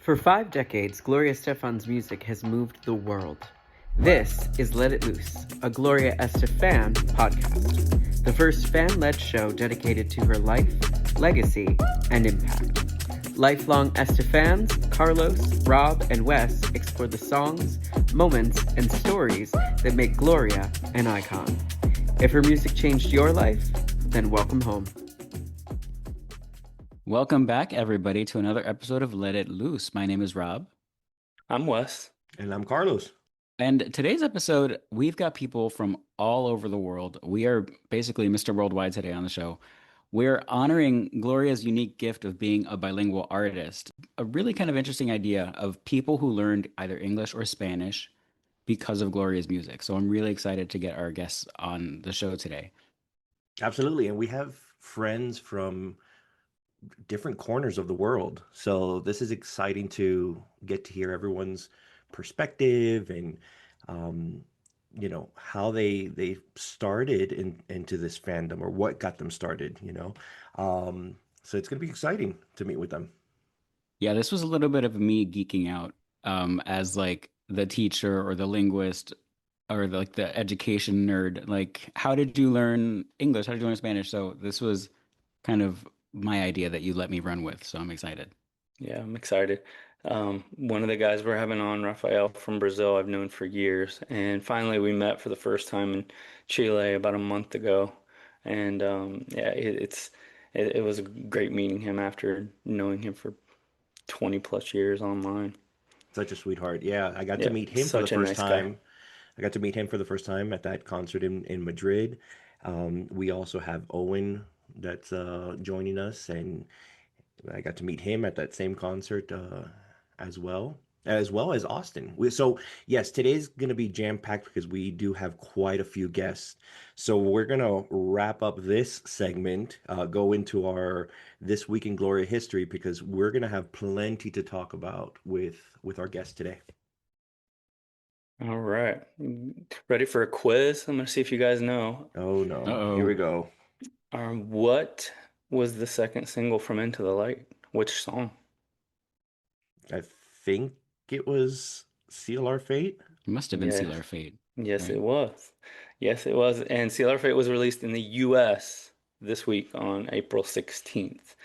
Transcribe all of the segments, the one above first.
For 5 decades, Gloria Estefan's music has moved the world. This is Let It Loose, a Gloria Este-FAN podcast, the first fan-led show dedicated to her life, legacy, and impact. Lifelong Este-FANs, Carlos, Rob, and Wes explore the songs, moments, and stories that make Gloria an icon. If her music changed your life, then welcome home. Welcome back, everybody, to another episode of Let It Loose. My name is Rob. I'm Wes. And I'm Carlos. And today's episode, we've got people from all over the world. We are basically Mr. Worldwide today on the show. We're honoring Gloria's unique gift of being a bilingual artist. A really kind of interesting idea of people who learned either English or Spanish because of Gloria's music. So I'm really excited to get our guests on the show today. Absolutely. And we have friends from different corners of the world. So this is exciting to get to hear everyone's perspective and how they started into this fandom or what got them started, so it's going to be exciting to meet with them. Yeah, this was a little bit of me geeking out as like the teacher or the linguist or the education nerd. Like, how did you learn English? How did you learn Spanish? So this was kind of my idea that you let me run with. So I'm excited. Yeah, I'm excited. One of the guys we're having on, Rafael from Brazil, I've known for years. And finally, we met for the first time in Chile about a month ago. And it was great meeting him after knowing him for 20 plus years online. Such a sweetheart. Yeah, I got to meet him for the first time. I got to meet him for the first time at that concert in Madrid. We also have Owen that's joining us, and I got to meet him at that same concert as well as Austin. So yes, today's going to be jam-packed because we do have quite a few guests. So we're going to wrap up this segment, go into our This Week in Gloria history, because we're going to have plenty to talk about with our guests today. All right. Ready for a quiz? I'm going to see if you guys know. Oh, no. Uh-oh. Here we go. What was the second single from Into the Light? Which song? I think it was Seal Our Fate. It must have been Seal Our Fate. Yes, right? it was. Yes, it was. And Seal Our Fate was released in the U.S. this week on April 16th.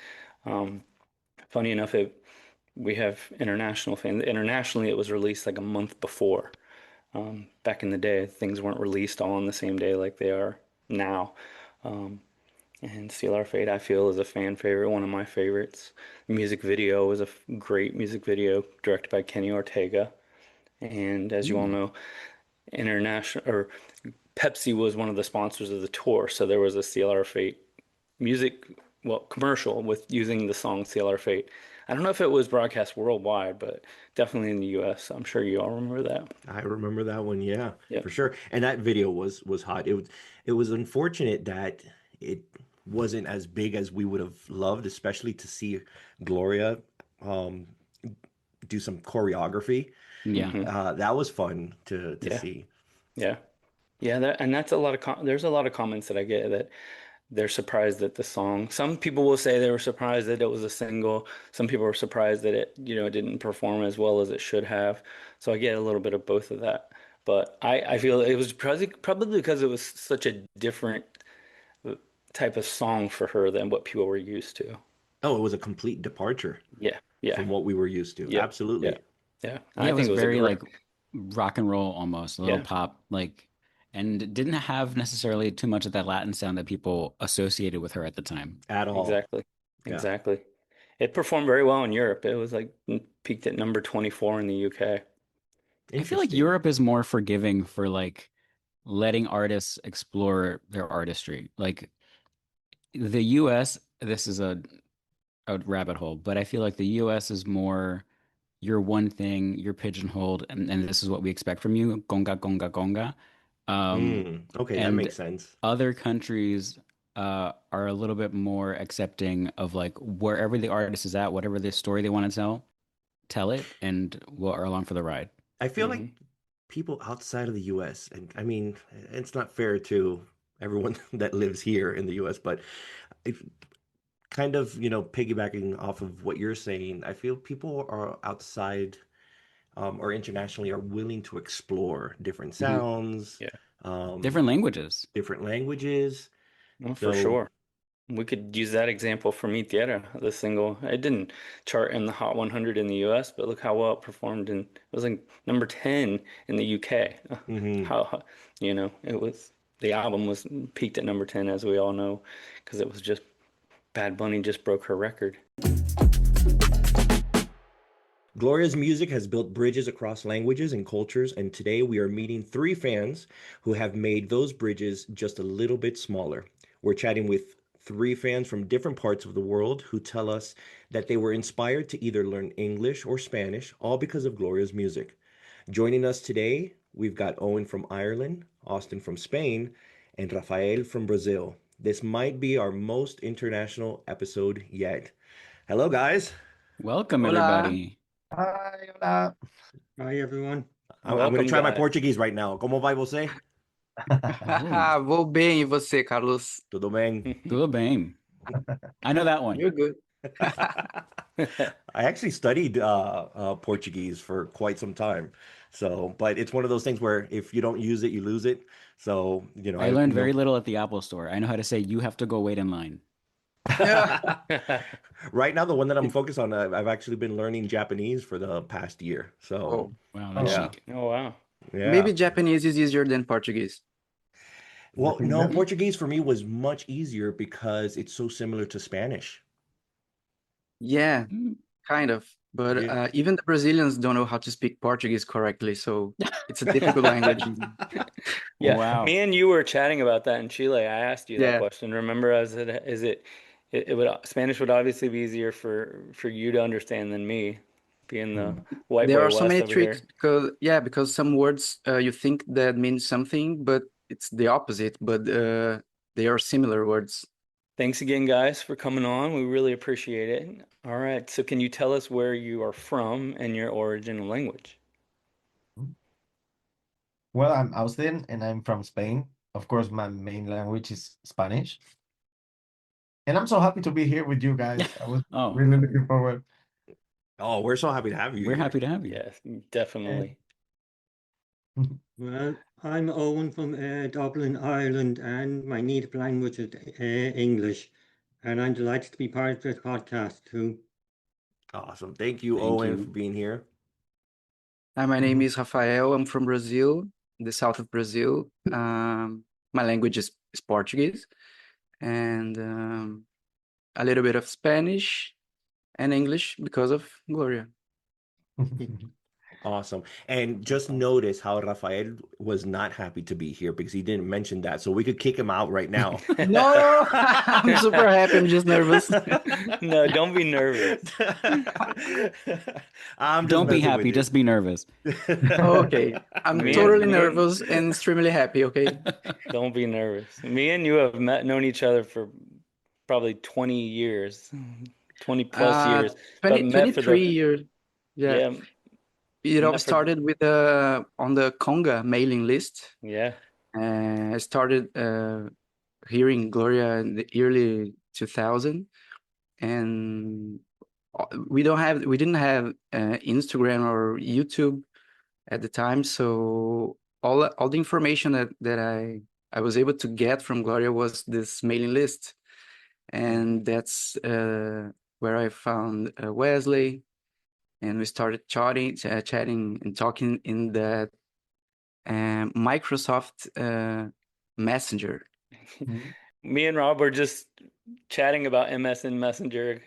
Funny enough, we have international fans. Internationally, it was released like a month before. Back in the day, things weren't released all on the same day like they are now. And Seal Our Fate, I feel, is a fan favorite, one of my favorites. The music video was a great music video directed by Kenny Ortega. And as you all know, Pepsi was one of the sponsors of the tour. So there was a Seal Our Fate commercial with using the song Seal Our Fate. I don't know if it was broadcast worldwide, but definitely in the US. I'm sure you all remember that. I remember that one, yeah, Yep. for sure. And that video was hot. It was unfortunate that it wasn't as big as we would have loved, especially to see Gloria do some choreography. Yeah. That was fun to see. Yeah. That's a lot of there's a lot of comments that I get that they're surprised that the song. Some people will say they were surprised that it was a single. Some people were surprised that it didn't perform as well as it should have. So I get a little bit of both of that. But I feel it was probably because it was such a different type of song for her than what people were used to. Oh, it was a complete departure. Yeah. From what we were used to. Yeah. Absolutely. Yeah. It was very like rock and roll almost, a little pop, and didn't have necessarily too much of that Latin sound that people associated with her at the time. At all. Exactly. Yeah. Exactly. It performed very well in Europe. It was peaked at number 24 in the UK. I feel like Europe is more forgiving for letting artists explore their artistry. Like the US, this is a rabbit hole, but I feel like the US is more you're one thing, you're pigeonholed, and this is what we expect from you. Conga, conga, conga. Okay, that makes sense. Other countries are a little bit more accepting of wherever the artist is at, whatever the story they want to tell it, and we're along for the ride. I feel like people outside of the US, and I mean, it's not fair to everyone that lives here in the US, but kind of, piggybacking off of what you're saying, I feel people are outside or internationally are willing to explore different Mhm. sounds, Yeah. Different languages. different languages. Well, for So, sure. We could use that example for Mi Tierra, the single. It didn't chart in the Hot 100 in the US, but look how well it performed. And it was like number 10 in the UK. mhm. How, it was, the album was peaked at number 10, as we all know, because it was just Bad Bunny just broke her record. Gloria's music has built bridges across languages and cultures, and today we are meeting three fans who have made those bridges just a little bit smaller. We're chatting with three fans from different parts of the world who tell us that they were inspired to either learn English or Spanish, all because of Gloria's music. Joining us today, we've got Owen from Ireland, Austin from Spain, and Rafael from Brazil. This might be our most international episode yet. Hello, guys. Welcome, Hola. everybody. Hi, hola. Hi, everyone. I'm going to Welcome, try my guys. Portuguese right now. Como vai você? Vou bem, e você, Carlos? Tudo bem? Tudo bem. I know that one. You're good. I actually studied Portuguese for quite some time. So, but it's one of those things where if you don't use it, you lose it. So, I learned very little at the Apple Store. I know how to say, you have to go wait in line. Right now, the one that I'm focused on, I've actually been learning Japanese for the past year. So, Oh, Wow, that's Yeah. chic. Oh, wow. yeah. maybe Japanese is easier than Portuguese. Well, no, Japanese. Portuguese for me was much easier because it's so similar to Spanish. Yeah, Mm. kind of. But Yeah. even the Brazilians don't know how to speak Portuguese correctly, so it's a difficult language. Yeah, Wow. me and you were chatting about that in Chile. I asked you that Yeah. question. Remember, it would Spanish would obviously be easier for you to understand than me, being the white There boy are so West many over tricks here. because some words you think that means something, but it's the opposite. But they are similar words. Thanks again, guys, for coming on. We really appreciate it. All right, so can you tell us where you are from and your original language? Well, I'm Austin and I'm from Spain. Of course, my main language is Spanish. And I'm so happy to be here with you guys. I was Oh, really looking forward. Oh, we're so happy to have you we're here. happy to have you. Yes, definitely. Well, I'm Owen from Dublin, Ireland, and my native language is English. And I'm delighted to be part of this podcast too. Awesome. Thank you, Thank Owen, you. for being here. Hi, my name is Rafael. I'm from Brazil, the south of Brazil. My language is Portuguese, and a little bit of Spanish and English because of Gloria. Awesome. And just notice how Rafael was not happy to be here because he didn't mention that. So we could kick him out right now. No, I'm super happy. I'm just nervous. No, don't be nervous. I'm just Don't be messing happy, with just be nervous. you. Okay, I'm Me and- totally me and- nervous and extremely happy. Okay. Don't be nervous. Me and you have known each other for probably 20 years, 20 plus years. 20, but met for 23 the years. Yeah. It all met for- started with on the Conga mailing list. yeah. I started hearing Gloria in the early 2000, and we didn't have Instagram or YouTube at the time, so all the information that I was able to get from Gloria was this mailing list, and that's where I found Wesley, and we started chatting and talking in that Microsoft Messenger. Me and Rob were just chatting about MSN Messenger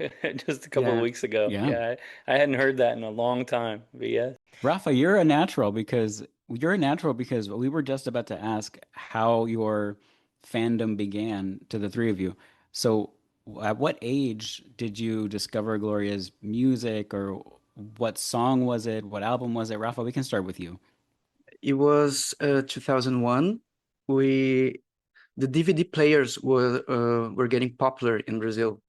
just a couple of Yeah. weeks ago. Yeah. I hadn't heard that in a long time. But yeah. Rafa, you're a natural because we were just about to ask how your fandom began to the three of you. So at what age did you discover Gloria's music, or what song was it? What album was it? Rafa, we can start with you. It was 2001. The DVD players were getting popular in Brazil.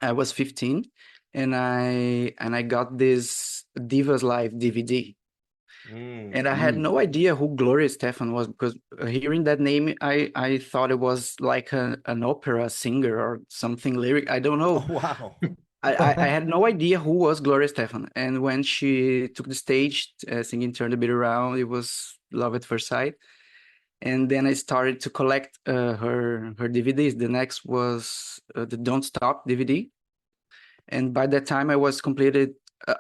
I was 15, and I got this Divas Live DVD, And I had no idea who Gloria Estefan was, because hearing that name, I thought it was like an opera singer or something lyric. I don't know. Oh, wow. I had no idea who was Gloria Estefan. And when she took the stage singing Turn the Beat Around, it was love at first sight. And then I started to collect her DVDs. The next was the Don't Stop DVD. And by that time, I was completely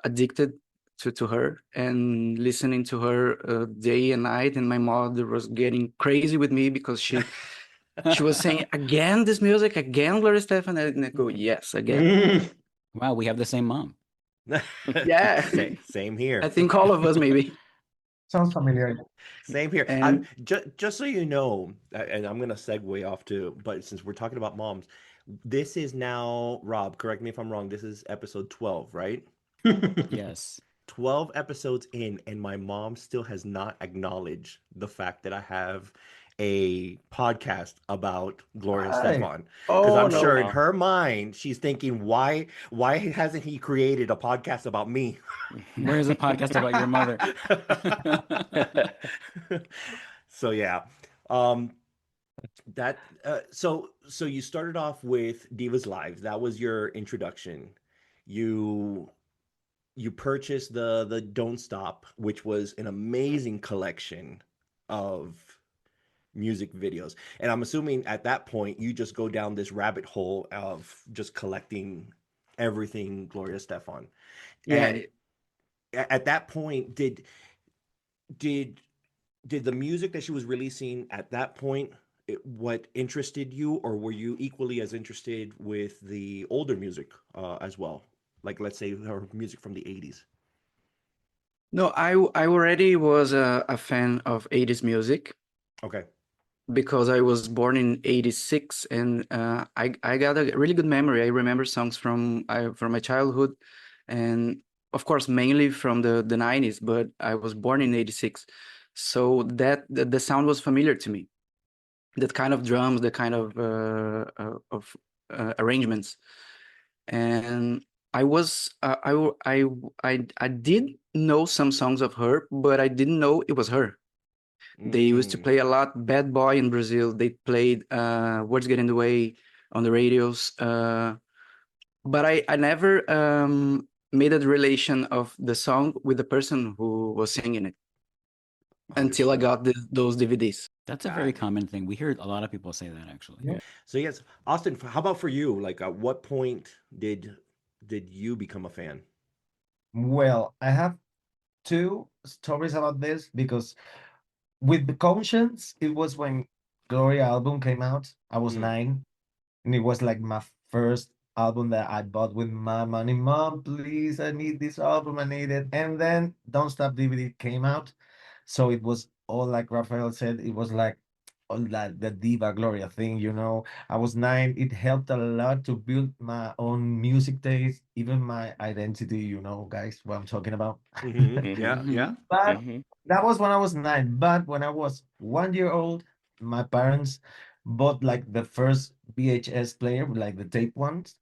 addicted to her and listening to her day and night. And my mother was getting crazy with me because she was saying, again, this music, again, Gloria Estefan. And I go, yes, again. Wow, we have the same mom. Yeah. Same here. I think all of us, maybe. Sounds familiar. Same here. And just so you know, and I'm gonna segue off to, but since we're talking about moms, this is now, Rob, correct me if I'm wrong, this is episode 12, right? Yes. 12 episodes in, and my mom still has not acknowledged the fact that I have a podcast about Gloria Estefan. Because I'm sure in her mind, she's thinking, why hasn't he created a podcast about me? Where is a podcast about your mother? So yeah. So you started off with Divas Live. That was your introduction. You purchased the Don't Stop, which was an amazing collection of music videos. And I'm assuming at that point you just go down this rabbit hole of just collecting everything Gloria Estefan. yeah, And at that point, did the music that she was releasing at that point what interested you, or were you equally as interested with the older music as well? Like, let's say her music from the 80s. no, I already was a fan of 80s music. Okay. Because I was born in 86, and I got a really good memory. I remember songs from my childhood, and of course mainly from the 90s, but I was born in 86. So that the sound was familiar to me. That kind of drums, the kind of arrangements. And I did know some songs of her, but I didn't know it was her. They used to play a lot Bad Boy in Brazil. They played Words Get in the Way on the radios. But I never made a relation of the song with the person who was singing it until I got those DVDs. That's a very common thing. We hear a lot of people say that, actually. Yeah. So yes, Austin, how about for you? Like, at what point did you become a fan? Well, I have two stories about this because with the Conscience, it was when Gloria album came out. I was 9, and it was like my first album that I bought with my money. Mom, please, I need this album, I need it. And then Don't Stop DVD came out. So it was all like Rafael said, it was like all that the Diva Gloria thing, you know. I was 9. It helped a lot to build my own music taste, even my identity, you know, guys, what I'm talking about. Yeah. But that was when I was 9. But when I was 1 year old, my parents bought like the first VHS player, like the tape ones,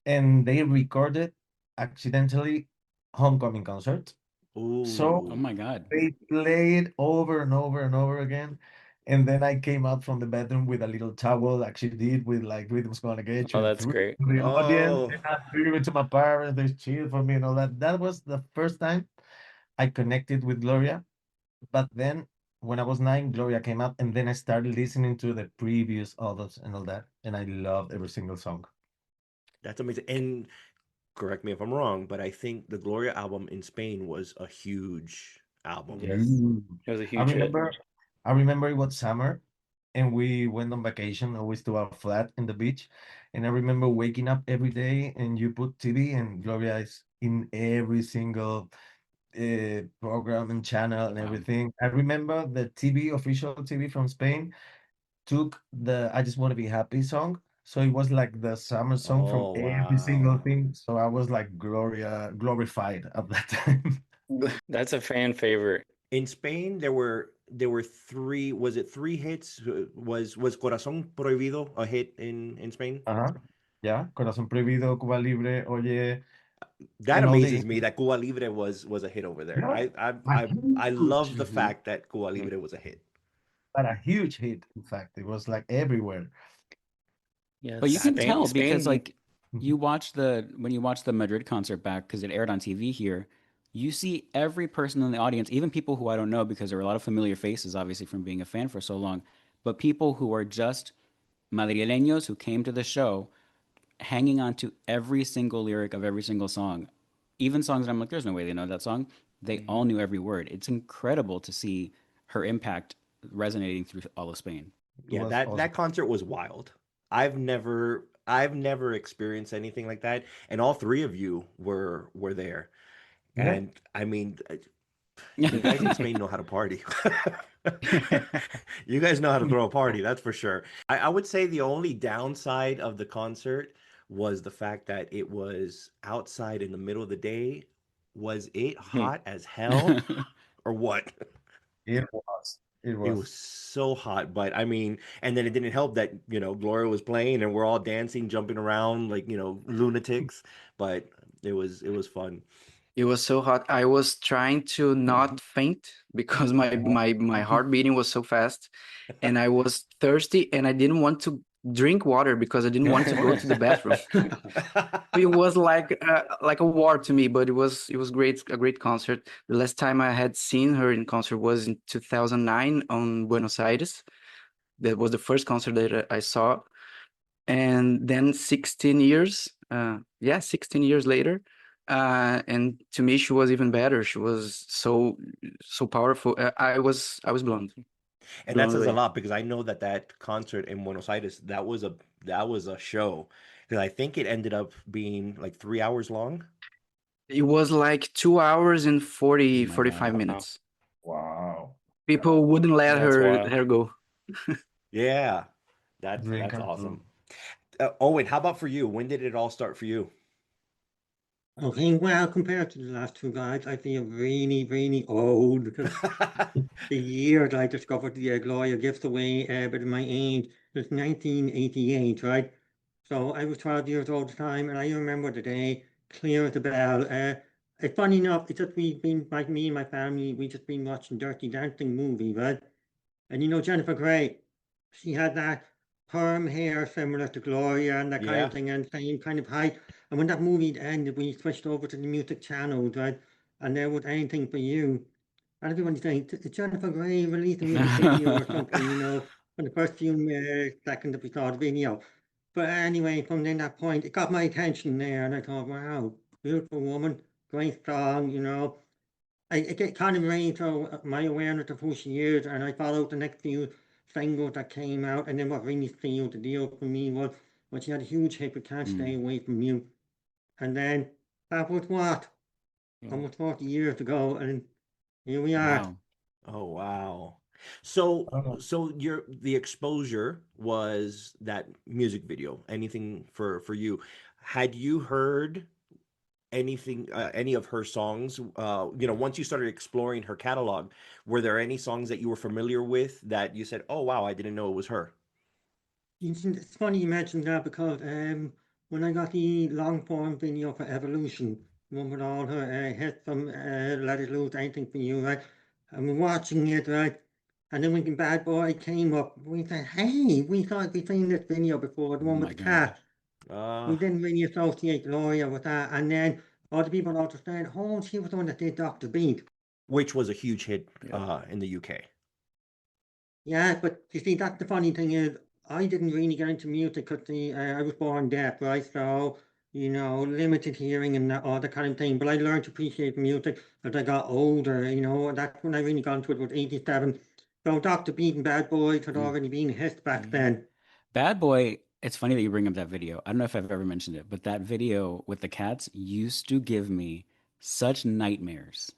and they recorded accidentally Homecoming concert. So Oh my God. they played over and over and over again. And then I came out from the bedroom with a little towel, like she did with like Rhythm's Gonna Get You, Oh, and that's threw it great. to the audience. Oh, And I threw it to my parents. They cheered for me and all that. That was the first time I connected with Gloria. But then when I was 9, Gloria came out, and then I started listening to the previous albums and all that. And I loved every single song. that's amazing. And correct me if I'm wrong, but I think the Gloria album in Spain was a huge album. Yes. Huge. It was a I huge hit. remember it was summer, and we went on vacation always to our flat in the beach. And I remember waking up every day, and you put TV, and Gloria is in every single program and channel and Wow. everything. I remember the TV, official TV from Spain, took the I Just Want to Be Happy song. So it was like the summer song from Oh, every single wow. thing. So I was like glorified at that time. That's a fan favorite. In Spain, there were 3. Was it 3 hits? Was Corazón Prohibido a hit in Spain? Yeah, Corazón Prohibido, Cuba Libre, Oye, That and all amazes the me that Cuba Libre was a hit over there. yeah, a I huge, love the Mhm. fact that Cuba Libre was a hit. but a huge hit. In fact, it was like everywhere. Yeah, But you can Spain, tell because Spain. like when you watch the Madrid concert back because it aired on TV here, you see every person in the audience, even people who I don't know because there were a lot of familiar faces obviously from being a fan for so long, but people who are just Madrileños who came to the show hanging on to every single lyric of every single song. Even songs that I'm like, there's no way they know that song. They all knew every word. It's incredible to see her impact resonating through all of Spain. It Yeah, was that awesome. concert was wild. I've never experienced anything like that, and all three of you were there. Yeah, And I mean, you guys in Spain know how to party. You guys know how to throw a party, that's for sure. I would say the only downside of the concert was the fact that it was outside in the middle of the day. Was it hot as hell or what? it was. It It was was. so hot, but I mean, and then it didn't help that, Gloria was playing and we're all dancing, jumping around like, lunatics, but it was fun. It was so hot. I was trying to not faint because my heart beating was so fast, and I was thirsty, and I didn't want to drink water because I didn't want to go to the bathroom. It was like a war to me, but it was great, a great concert. The last time I had seen her in concert was in 2009 on Buenos Aires. That was the first concert that I saw, and then 16 years, 16 years later, and to me she was even better. She was so powerful. I was And that blown says a away. lot because I know that concert in Buenos Aires, that was a show because I think it ended up being like 3 hours long. It was like 2 hours and Oh 40 my 45 God. Wow, minutes. Wow. People wouldn't let that's wild. her go. Yeah, that's Drinker. awesome. Owen, how about for you? When did it all start for you? Okay, well, compared to the last two guys, I feel really, really old because the year that I discovered the Gloria gives away a bit of my age was 1988, right? So I was 12 years old at the time, and I remember the day clear as a bell. It's funny enough, it's just we've been, like me and my family, we just been watching Dirty Dancing movie, right? And Jennifer Grey, she had that perm hair similar to Gloria and that kind of Yeah. thing and same kind of height. And when that movie ended, we switched over to the music channels, right? And there was Anything for You. And everyone's saying, did Jennifer Grey release a music video or something, for the first few seconds that we saw the video. But anyway, from then that point, it got my attention there, and I thought, wow, beautiful woman, great song. I get kind of raised my awareness of who she is, and I followed the next few singles that came out, and then what really sealed the deal for me was when she had a huge hit with Can't Stay Mm. Away From You. And then that was what? Yeah. Almost 40 years ago, and here we are. Wow. Oh, wow. So Oh, so the exposure was that music video. Anything for you. Had you heard anything any of her songs once you started exploring her catalog, were there any songs that you were familiar with that you said, "Oh wow, I didn't know it was her"? It's funny you mentioned that because when I got the long form video for Evolution, the one with all her hits from Let It Loose, Anything for You, right? And we're watching it, right? And then when Bad Boy came up, we said, hey, we thought we'd seen this video before, the Oh one with my the God. cat. uh We didn't really associate Gloria with that. And then other people also said, oh, she was the one that did Dr. Beat. which was a huge hit Yep. in the UK. Yeah, but you see, that's the funny thing is, I didn't really get into music because I was born deaf, right? So, limited hearing and all that kind of thing. But I learned to appreciate music as I got older, and that's when I really got into it was 87. So Dr. Beat and Bad Boys had Mm. already been hits back Yeah. then. Bad Boy, it's funny that you bring up that video. I don't know if I've ever mentioned it, but that video with the cats used to give me such nightmares.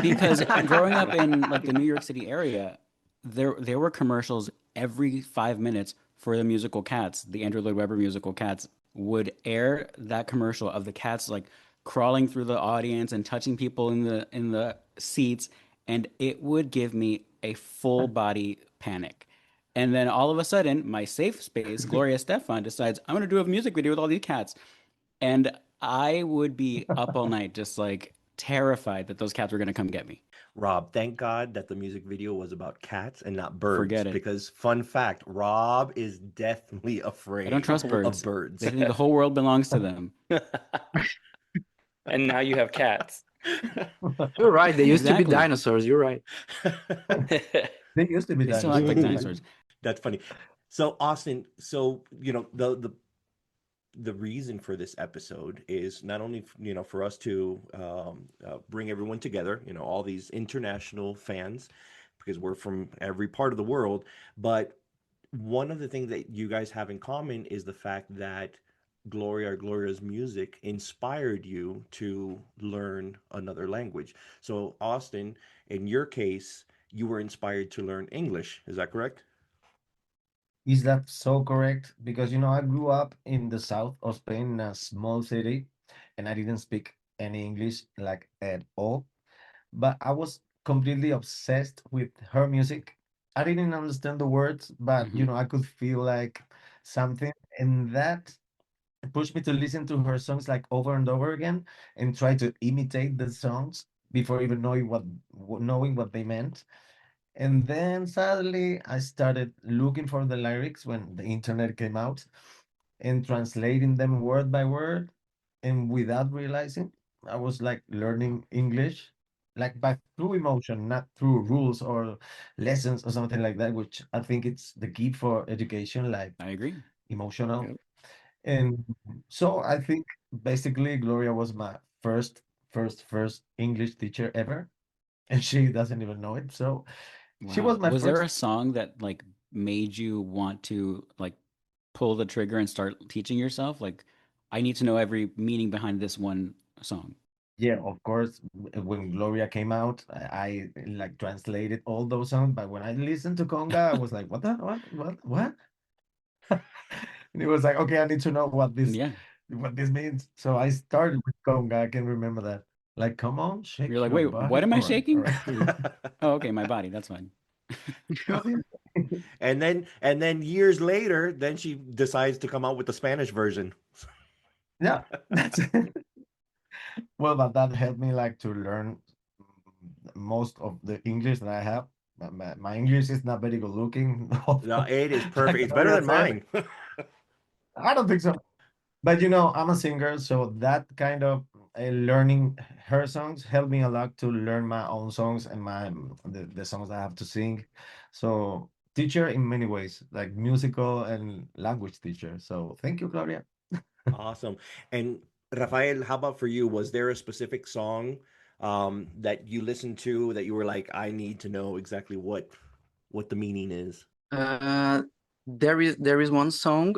Because growing up in like the New York City area, there were commercials every 5 minutes for the musical Cats. The Andrew Lloyd Webber musical Cats would air that commercial of the cats like crawling through the audience and touching people in the seats, and it would give me a full body panic. And then all of a sudden, my safe space, Gloria Estefan, decides I'm going to do a music video with all these cats. And I would be up all night just like terrified that those cats were going to come get me. Rob, thank God that the music video was about cats and not birds. Forget it. Because, fun fact, Rob is deathly I don't afraid trust of birds. birds. They think the whole world belongs to them. And now you have cats. You're right. They used to be Exactly. dinosaurs. You're right. They used to be They still act like dinosaurs. dinosaurs. That's funny. So, Austin, the reason for this episode is not only for us to bring everyone together, all these international fans, because we're from every part of the world, but one of the things that you guys have in common is the fact that Gloria's music inspired you to learn another language. So, Austin, in your case, you were inspired to learn English. Is that correct? Is that so correct? Because I grew up in the south of Spain, in a small city, and I didn't speak any English like at all. But I was completely obsessed with her music. I didn't understand the words, but Mhm. I could feel like something, and that pushed me to listen to her songs like over and over again and try to imitate the songs before even knowing what they meant. And then suddenly I started looking for the lyrics when the internet came out and translating them word by word. And without realizing, I was like learning English, like by through emotion, not through rules or lessons or something like that, which I think it's the key for education, like I agree. emotional. Yep. And so I think basically Gloria was my first English teacher ever, and she doesn't even know it. So she Wow. was my Was there first. a song that like made you want to like pull the trigger and start teaching yourself? Like, I need to know every meaning behind this one song. Yeah, of course. When Gloria came out, I like translated all those songs. But when I listened to Conga, I was like, "What the what?" And it was like, "Okay, I need to know Yeah. what this means." So I started with Conga. I can remember that. Like, come on, You're shake like, your wait, what body. am I All shaking? right. Oh, okay, my body. That's fine. And then years later, then she decides to come out with the Spanish version. Yeah, that's well, but that helped me like to learn most of the English that I have. My English is not very good looking, No, it is like perfect. It's better Gloria than said. mine. I don't think so. But I'm a singer, so that kind of learning her songs helped me a lot to learn my own songs and the songs I have to sing. So teacher in many ways, like musical and language teacher. So thank you, Gloria. Awesome. And Rafael, how about for you? Was there a specific song that you listened to that you were like, I need to know exactly what the meaning is? Uh, there is one song,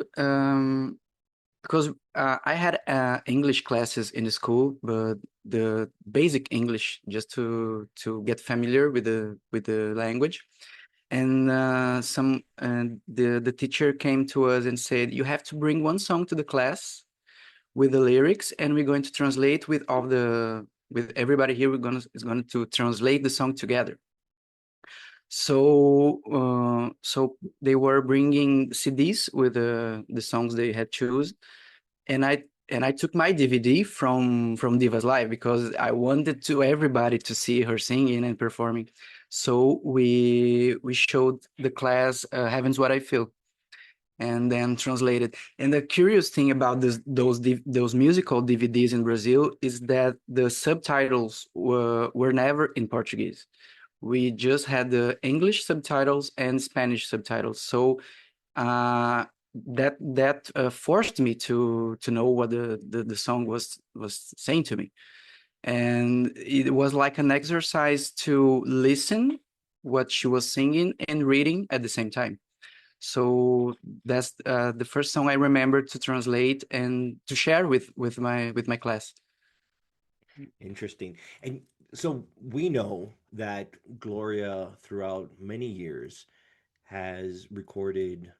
because I had English classes in the school, but the basic English just to get familiar with the language. And the teacher came to us and said, you have to bring one song to the class with the lyrics, and we're going to translate with everybody here. Is going to translate the song together. So they were bringing CDs with the songs they had choose, and I took my DVD from Divas Live because I wanted to everybody to see her singing and performing. So we showed the class "Heaven's What I Feel," and then translated. And the curious thing about those musical DVDs in Brazil is that the subtitles were never in Portuguese. We just had the English subtitles and Spanish subtitles. So that forced me to know what the song was saying to me, and it was like an exercise to listen what she was singing and reading at the same time. So that's the first song I remember to translate and to share with my class. Interesting. And so we know that Gloria, throughout many years, has recorded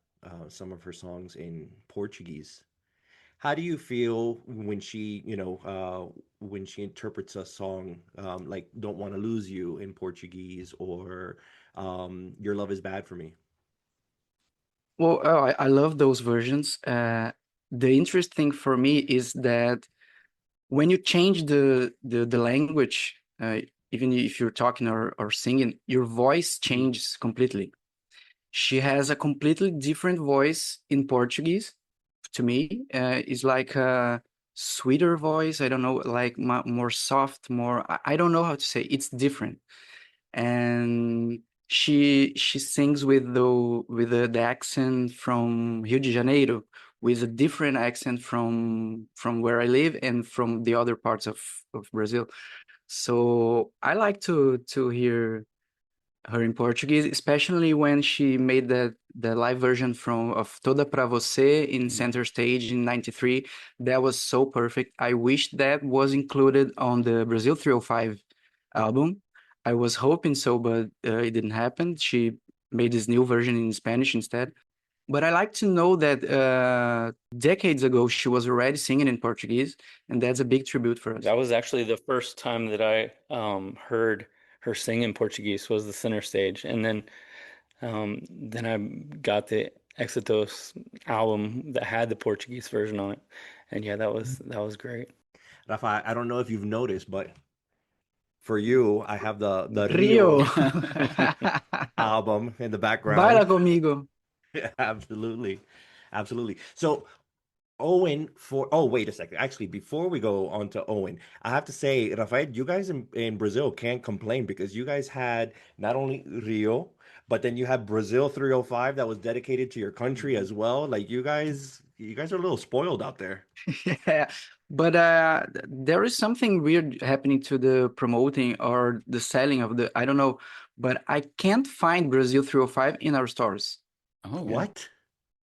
some of her songs in Portuguese. How do you feel when she interprets a song like "Don't Want to Lose You" in Portuguese or "Your Love Is Bad for Me"? Well, I love those versions. The interesting for me is that when you change the language, even if you're talking or singing, your voice changes completely. She has a completely different voice in Portuguese. To me, it's like a sweeter voice. I don't know, like more soft, more. I don't know how to say. It's different, and she sings with the accent from Rio de Janeiro, with a different accent from where I live and from the other parts of Brazil. So I like to hear her in Portuguese, especially when she made the live version of Toda Pra Você in Center Stage in '93. That was so perfect. I wish that was included on the Brazil 305 album. I was hoping so, but it didn't happen. She made this new version in Spanish instead. But I like to know that decades ago she was already singing in Portuguese, and that's a big tribute for us. That was actually the first time that I heard her sing in Portuguese, was the Center Stage, and then I got the Exitos album that had the Portuguese version on it, and yeah, that was great. Rafa, I don't know if you've noticed, but for you, I have the Rio album in the background. Baila conmigo. Absolutely. Absolutely. So Owen, wait a second. Actually, before we go on to Owen, I have to say, Rafael, you guys in Brazil can't complain because you guys had not only Rio, but then you had Brazil 305 that was dedicated to your country as well. Like you guys are a little spoiled out there. Yeah, but there is something weird happening to the promoting or the selling of I don't know, but I can't find Brazil 305 in our stores. Oh, what?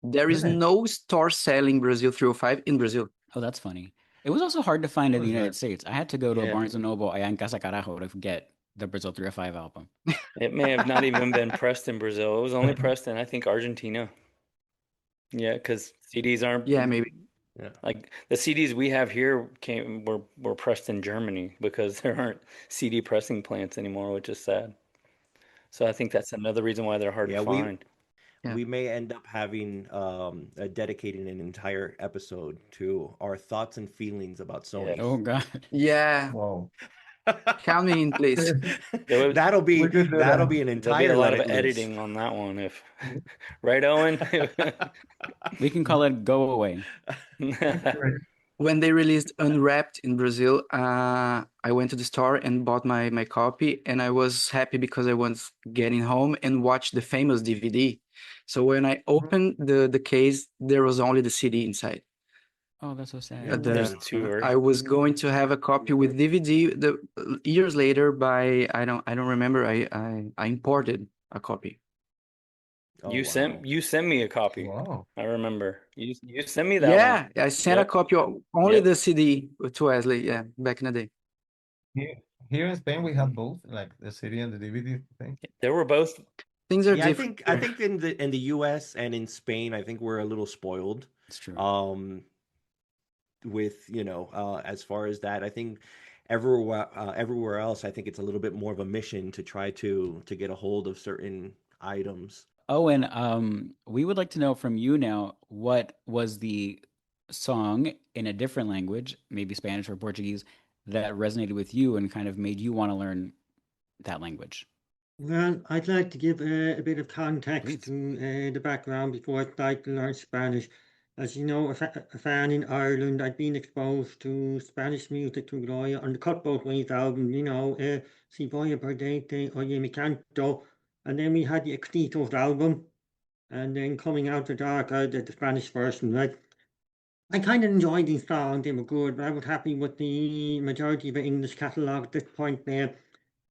There is no store selling Brazil 305 in Brazil. Oh, that's funny. It was also hard to find in the United States. I had to go to a Barnes & Noble allá en Casa Carajo to get the Brazil 305 album. It may have not even been pressed in Brazil. It was only pressed in, I think, Argentina. Yeah, because CDs aren't. Yeah, maybe. Yeah. Like the CDs we have here were pressed in Germany because there aren't CD pressing plants anymore, which is sad. So I think that's another reason why they're hard to find. We may end up having dedicating an entire episode to our thoughts and feelings about Sony. Oh God. Yeah. Whoa. Count me in, please. That'll be an There'll be entire a lot of Let It Loose. editing on that one, if right, Owen? We can call it Go Away. When they released Unwrapped in Brazil, I went to the store and bought my copy, and I was happy because I was getting home and watched the famous DVD. So when I opened the case, there was only the CD inside. Oh, that's so sad. Yeah, There's two. I was going to have a copy with DVD. Years later, by I don't remember. I imported a copy. Oh, You sent me a copy. Wow. I remember. You sent me that Yeah, one. I sent a copy of only the CD to Wesley. Yeah, back in the day. Here in Spain, we have both, like the CD and the DVD thing. There were both. Things are Yeah, different. I think in the US and in Spain, I think we're a little spoiled. It's true. With as far as that, I think everywhere else, I think it's a little bit more of a mission to try to get a hold of certain items. Owen, we would like to know from you now, what was the song in a different language, maybe Spanish or Portuguese, that resonated with you and kind of made you want to learn that language? Well, I'd like to give a bit of context to the background before I start to learn Spanish. As you know, a fan in Ireland, I'd been exposed to Spanish music through Gloria on the Cut Both Ways album, Si Voy a Perderte, Oye Mi Canto, and then we had the Extitos album, and then Coming Out the Dark, the Spanish version, right? I kind of enjoyed these songs, they were good, but I was happy with the majority of the English catalogue at this point there.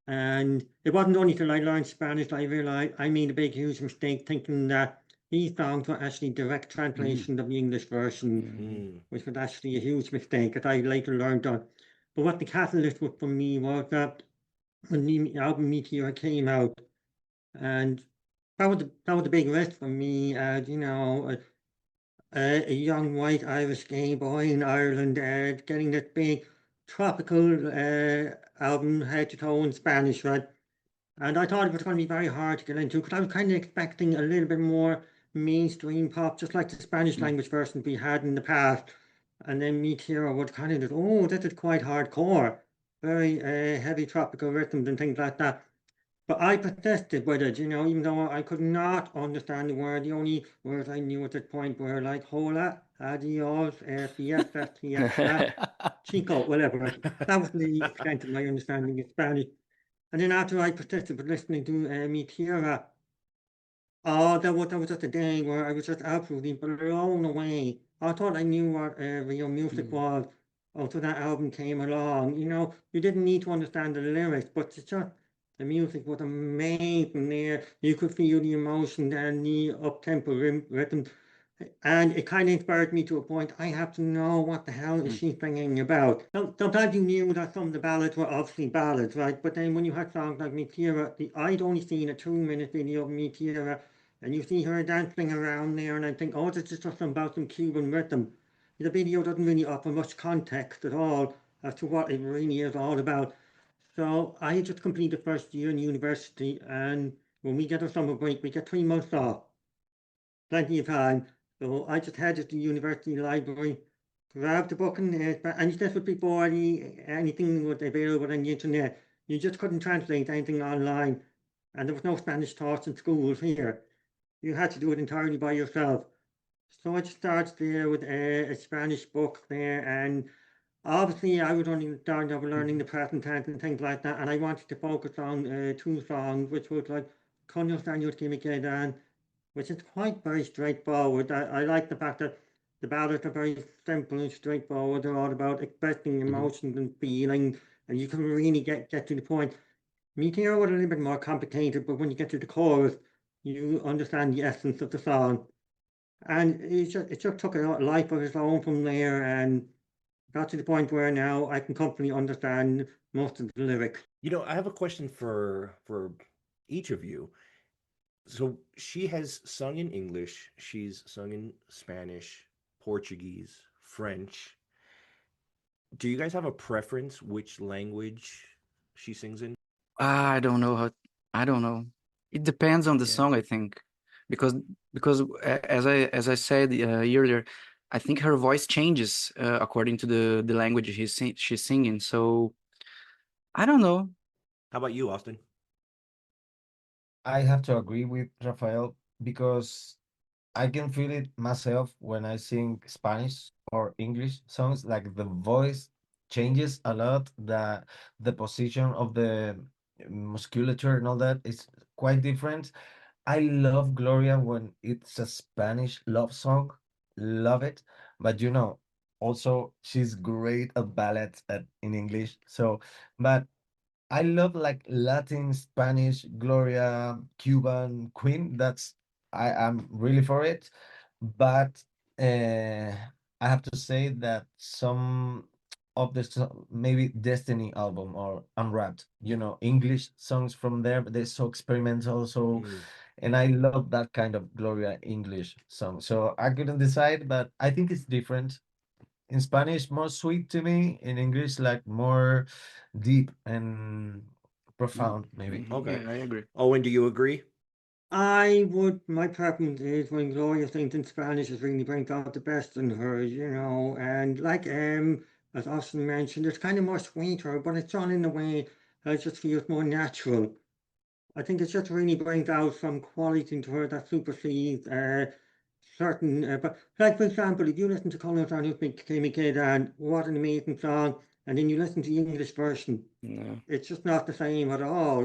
And it wasn't only till I learned Spanish that I realized I made a big, huge mistake thinking that these songs were actually direct translations of the English version, which was actually a huge mistake that I later learned on. But what the catalyst was for me was that when the album Meteor came out, and that was a big risk for me, as a young white Irish gay boy in Ireland, getting this big tropical album head to toe in Spanish, right? And I thought it was going to be very hard to get into because I was kind of expecting a little bit more mainstream pop, just like the Spanish language versions we had in the past. And then Meteora would kind of just, oh, this is quite hardcore, very heavy tropical rhythms and things like that. But I persisted with it, even though I could not understand the word. The only words I knew at that point were like hola, adios, fiesta, fiesta, chico, whatever. That was the extent of my understanding of Spanish. And then after I persisted with listening to Meteora, oh, that was just a day where I was just absolutely blown away. I thought I knew what real music was until that album came along. You didn't need to understand the lyrics, but it's just the music was amazing there. You could feel the emotion and the up-tempo rhythm. And it kind of inspired me to a point. I have to know what the hell is she singing about. Sometimes you knew that some of the ballads were obviously ballads, right? But then when you had songs like Meteora, I'd only seen a 2-minute video of Meteora, and you see her dancing around there, and I think, oh, this is just about some Cuban rhythm. The video doesn't really offer much context at all as to what it really is all about. So I just completed first year in university, and when we get a summer break, we get 3 months off, plenty of time. So I just headed to the university library, grabbed the book, and this was before anything was available on the internet. You just couldn't translate anything online, and there was no Spanish taught in schools here. You had to do it entirely by yourself. So I just started there with a Spanish book there, and obviously I was only starting off learning the present tense and things like that, and I wanted to focus on 2 songs, which was like Coño Años que me quedan, which is quite very straightforward. I like the fact that the ballads are very simple and straightforward. They're all about expressing emotions and feelings, and you can really get to the point. Meteor was a little bit more complicated, but when you get to the chorus, you understand the essence of the song. And it just took a life of its own from there, and got to the point where now I can comfortably understand most of the lyrics. I have a question for each of you. So she has sung in English, she's sung in Spanish, Portuguese, French. Do you guys have a preference which language she sings in? I don't know. It depends on the song, I think, because as I said earlier, I think her voice changes according to the language she's singing. So I don't know. How about you, Austin? I have to agree with Rafael because I can feel it myself when I sing Spanish or English songs. Like the voice changes a lot. The position of the musculature and all that is quite different. I love Gloria when it's a Spanish love song. Love it. But also she's great at ballads in English. So, but I love like Latin, Spanish, Gloria, Cuban, Queen. I'm really for it. But I have to say that some of the maybe Destiny album or Unwrapped, English songs from there, but they're so experimental. So, and I love that kind of Gloria English song. So I couldn't decide, but I think it's different. In Spanish, more sweet to me. In English, like more deep and profound, maybe. Okay. Yeah, I agree. Owen, do you agree? My preference is when Gloria sings in Spanish, it really brings out the best in her, and like as Austin mentioned, it's kind of more sweeter, but it's done in a way that just feels more natural. I think it just really brings out some quality into her that supersedes certain. But like for example, if you listen to Colin O'Donnell's Big Came a Kid and what an amazing song, and then you listen to the English version, it's just not the same at all.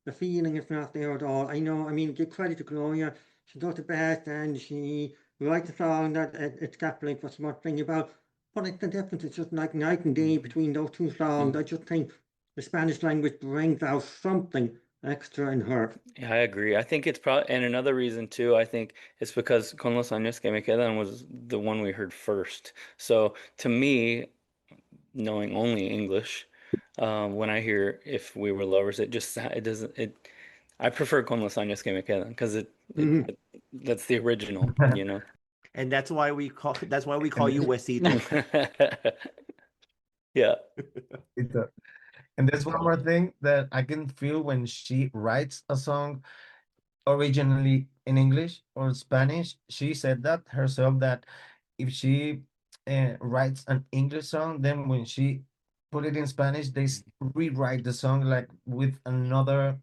The feeling is not there at all. I know. I mean, give credit to Gloria. She does the best, and she writes a song that it's got like what she wants to sing about. But the difference is just like night and day between those 2 songs. I just think the Spanish language brings out something extra in her. Yeah, I agree. I think it's probably, and another reason too, I think it's because Con los años que me quedan was the one we heard first. So to me, knowing only English, when I hear If We Were Lovers, it doesn't, I prefer Con los años que me quedan because that's the original, And that's why we call you Wesito. Yeah. And there's one more thing that I can feel when she writes a song originally in English or Spanish. She said that herself that if she writes an English song, then when she put it in Spanish, they rewrite the song like with another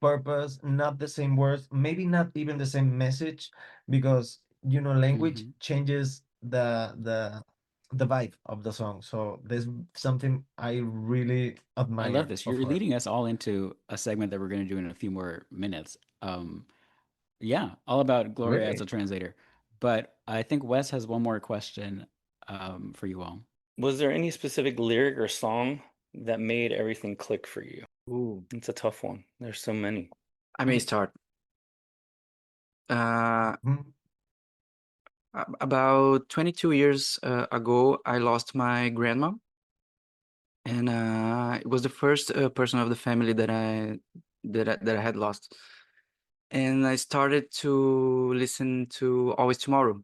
purpose, not the same words, maybe not even the same message, because language changes the vibe of the song. So there's something I really I love admire this. of You're her. leading us all into a segment that we're going to do in a few more minutes. Yeah, all about Gloria as a Really? translator. But I think Wes has one more question for you all. Was there any specific lyric or song that made everything click for you? Ooh, It's a tough one. There's so many. I may start. Uh, Mhm. about 22 years ago, I lost my grandma, and it was the first person of the family that I had lost. And I started to listen to Always Tomorrow.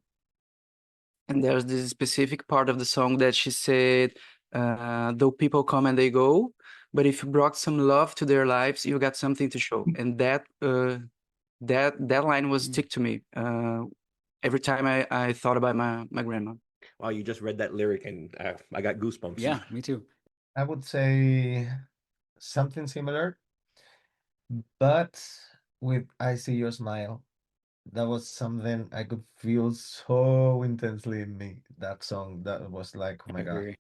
And there's this specific part of the song that she said, though people come and they go, but if you brought some love to their lives, you got something to show. And that line was stick to me every time I thought about my grandma. Wow, you just read that lyric and I got goosebumps. Yeah, me too. I would say something similar, but with I See Your Smile. That was something I could feel so intensely in me. That song, that was like, oh I my God, agree.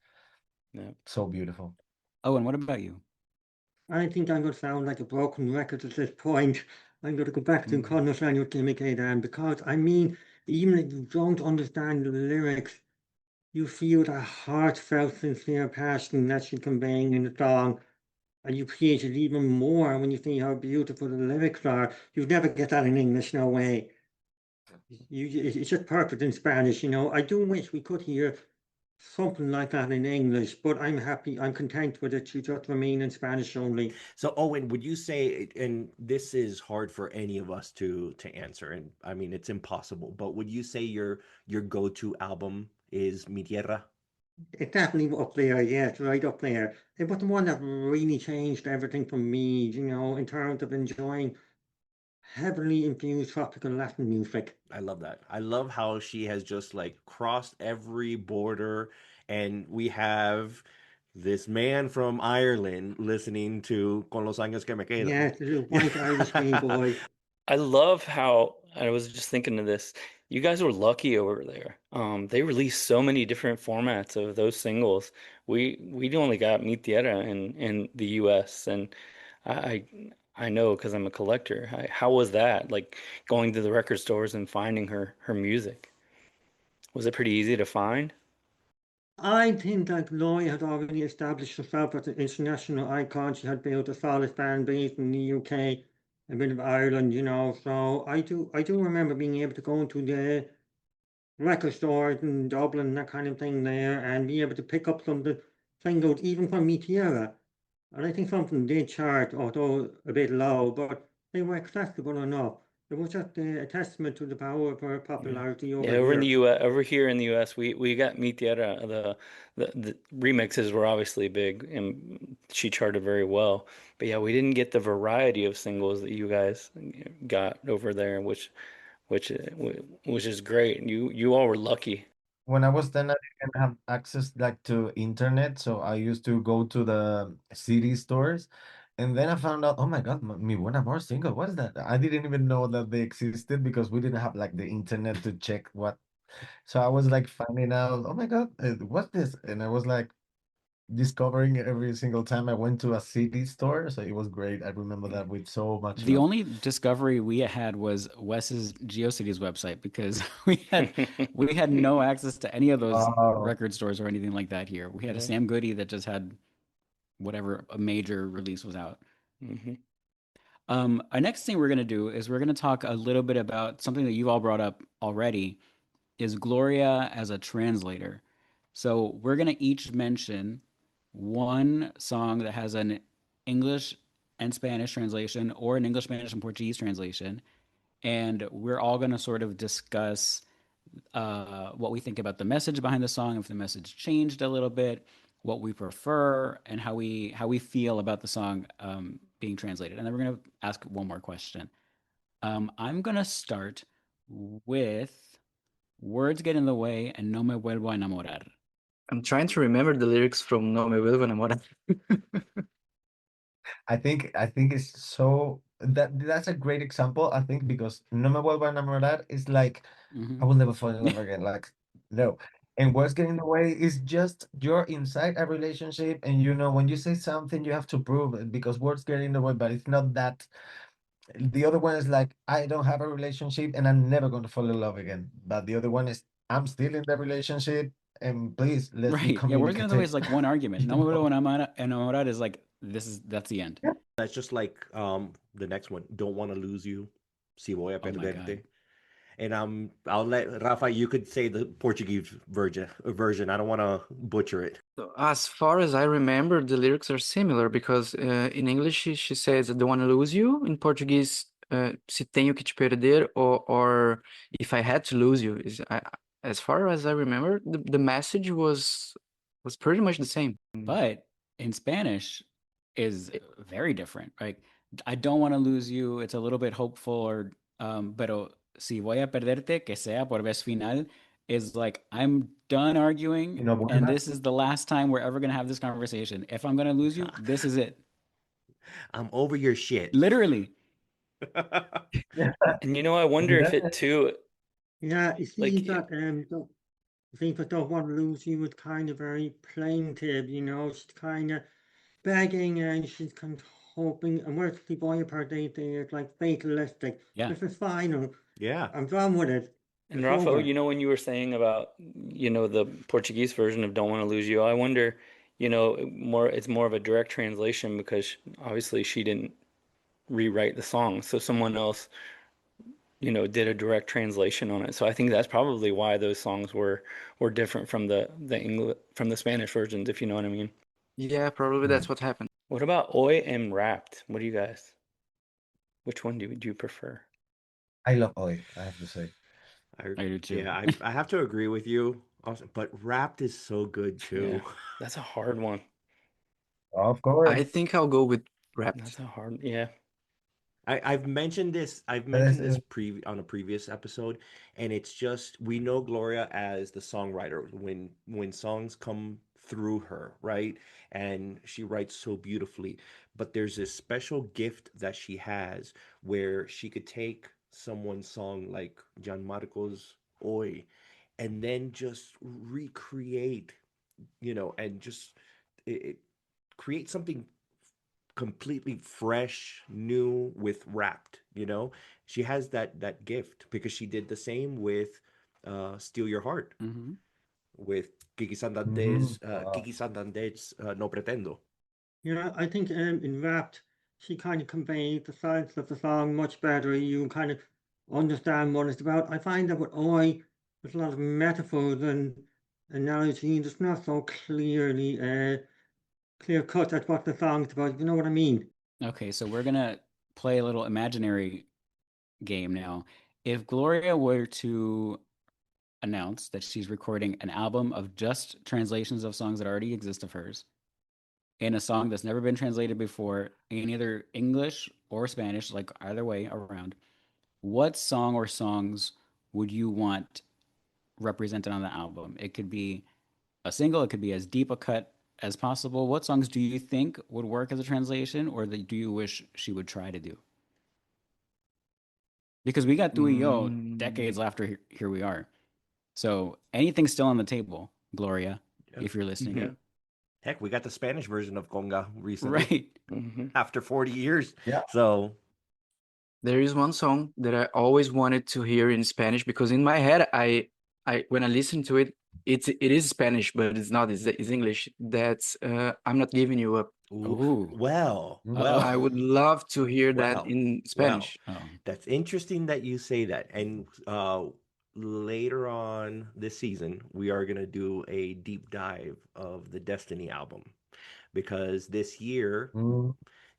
Yeah. so beautiful. Owen, what about you? I think I'm going to sound like a broken record at this point. I'm going to go back to Conversation with Timmy Dan because I mean, even if you don't understand the lyrics, you feel the heartfelt, sincere passion that she's conveying in the song, and you appreciate it even more when you see how beautiful the lyrics are. You'd never get that in English, no way. It's just perfect in Spanish, you know. I do wish we could hear something like that in English, but I'm happy, I'm content with it to just remain in Spanish only. So Owen, would you say, and this is hard for any of us to answer, and I mean it's impossible, but would you say your go-to album is Mi Tierra? It's definitely up there, yeah, it's right up there. It was the one that really changed everything for me, you know, in terms of enjoying heavily infused tropical Latin music. I love that. I love how she has just like crossed every border, and we have this man from Ireland listening to Con los años que me quedan. Yeah, the little white Irish boy. I love how I was just thinking of this. You guys were lucky over there. They released so many different formats of those singles. We only got Mi Tierra in the US, and I I know because I'm a collector. How was that? Like going to the record stores and finding her music. Was it pretty easy to find? I think that Gloria had already established herself as an international icon. She had built a solid fan base in the UK, a bit of Ireland, you know. So I do remember being able to go into the record stores in Dublin, that kind of thing there, and be able to pick up some of the singles, even from Meteora. And I think something did chart, although a bit low, but they were accessible enough. It was just a testament to the power of her Yeah. popularity Yeah, over over in the here. US, over here in the US, we got Mi Tierra. The remixes were obviously big, and she charted very well. But yeah, we didn't get the variety of singles that you guys got over there, which which is great. You all were lucky. When I was 10, I didn't have access like to internet, so I used to go to the CD stores, and then I found out, oh my God, Mi Buen Amor single. What is that? I didn't even know that they existed because we didn't have like the internet to check what. So I was like finding out, oh my God, what's this? And I was like discovering it every single time I went to a CD store. So it was great. I remember that with so much The love. only discovery we had was Wes's GeoCities website because we had no access to any of those Wow. record stores or anything like that here. We had a Yeah. Sam Goody that just had whatever a major release was out. hmm Our next thing we're going to do is we're going to talk a little bit about something that you all brought up already, is Gloria as a translator. So we're going to each mention one song that has an English and Spanish translation or an English, Spanish, and Portuguese translation. And we're all going to sort of discuss what we think about the message behind the song, if the message changed a little bit, what we prefer, and how we feel about the song being translated. And then we're going to ask one more question. I'm going to start with Words get in the way and no me vuelvo a enamorar. I'm trying to remember the lyrics from No Me Vuelvo a Enamorar. I think it's so that's a great example. I think because No Me Vuelvo a Enamorar is like I will never fall in love again. Like no. And what's getting in the way is just you're inside a relationship, and when you say something, you have to prove it because words get in the way, but it's not that. The other one is like, I don't have a relationship and I'm never going to fall in love again. But the other one is, I'm still in the relationship and please let's be Right. Yeah, words get in the way is communicative. like one argument. You No me know? vuelvo a enamorar is like that's the end. Yeah. That's just like the next one. Don't want to lose you. Si voy a Oh my God. perderte. And I'll let Rafa. You could say the Portuguese version. I don't want to butcher it. So as far as I remember, the lyrics are similar because in English she says, I don't want to lose you. In Portuguese, se tenho que te perder, or if I had to lose you. As far as I remember, the message was pretty much the same. But in Spanish is very different. Like, I don't want to lose you. It's a little bit hopeful, or pero si voy a perderte, que sea por vez final, is like I'm done arguing, and this is the last time we're ever gonna have this conversation. If I'm gonna lose you, this is it. I'm over your shit. Literally. And I wonder if it too, Yeah, it like, seems that I think that Don't Want to Lose You was kind of very plaintive, she's kind of begging and she's kind of hoping, and where's the boy part it's like fatalistic. Yeah. This is final. Yeah. I'm done with it. and It's Rafa, over. when you were saying about, the Portuguese version of Don't Want to Lose You, I wonder, it's more of a direct translation because obviously she didn't rewrite the song, so someone else, did a direct translation on it. So I think that's probably why those songs were different from the Spanish versions, if you know what I mean. Yeah, probably that's what happened. What about Oi and Wrapped? What do you guys? Which one do you prefer? I love Oi, I have to say. I do too. Yeah, I have to agree with you. Also, but Wrapped is so good too. Yeah, that's a hard one. Of course. I think I'll go with Wrapped. That's a hard, yeah. I've mentioned this. I've mentioned this on a previous episode, and it's just we know Gloria as the songwriter when songs come through her, right? And she writes so beautifully. But there's this special gift that she has where she could take someone's song like Gianmarco's Oi, and then just recreate, and just it create something completely fresh, new with Wrapped, She has that gift because she did the same with Steal Your Heart with Kiki Santander's No Pretendo. I think in Wrapped, she kind of conveyed the sense of the song much better. You kind of understand what it's about. I find that with Oi, there's a lot of metaphors and analogies. It's not so clearly clear cut at what the song's about. You know what I mean? Okay, so we're gonna play a little imaginary game now. If Gloria were to announce that she's recording an album of just translations of songs that already exist of hers in a song that's never been translated before in either English or Spanish, like either way around, what song or songs would you want represented on the album? It could be a single, it could be as deep a cut as possible. What songs do you think would work as a translation, or do you wish she would try to do? Because we got Tu y Yo decades after Here We Are. So anything's still on the table, Gloria, if you're listening. Yeah. Heck, we got the Spanish version of Conga recently. Right. After 40 years. Yeah. So there is one song that I always wanted to hear in Spanish because in my head, I when I listen to it, it is Spanish, but it's not. It's English. That's I'm Not Giving You Up. Ooh. Well. I would love to hear that in Spanish. Oh. That's interesting that you say that. And later on this season, we are going to do a deep dive of the Destiny album because this year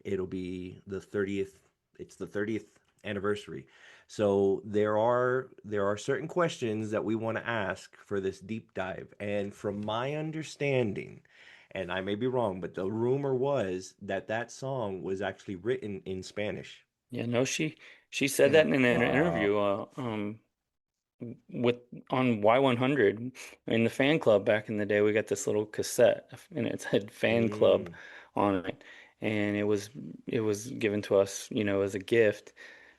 it'll be the 30th. It's the 30th anniversary. So there are certain questions that we want to ask for this deep dive. And from my understanding, and I may be wrong, but the rumor was that song was actually written in Spanish. Yeah, no, she said that in an interview. with on Y100 in the fan club back in the day, we got this little cassette and it said fan club on it. And it was given to us, as a gift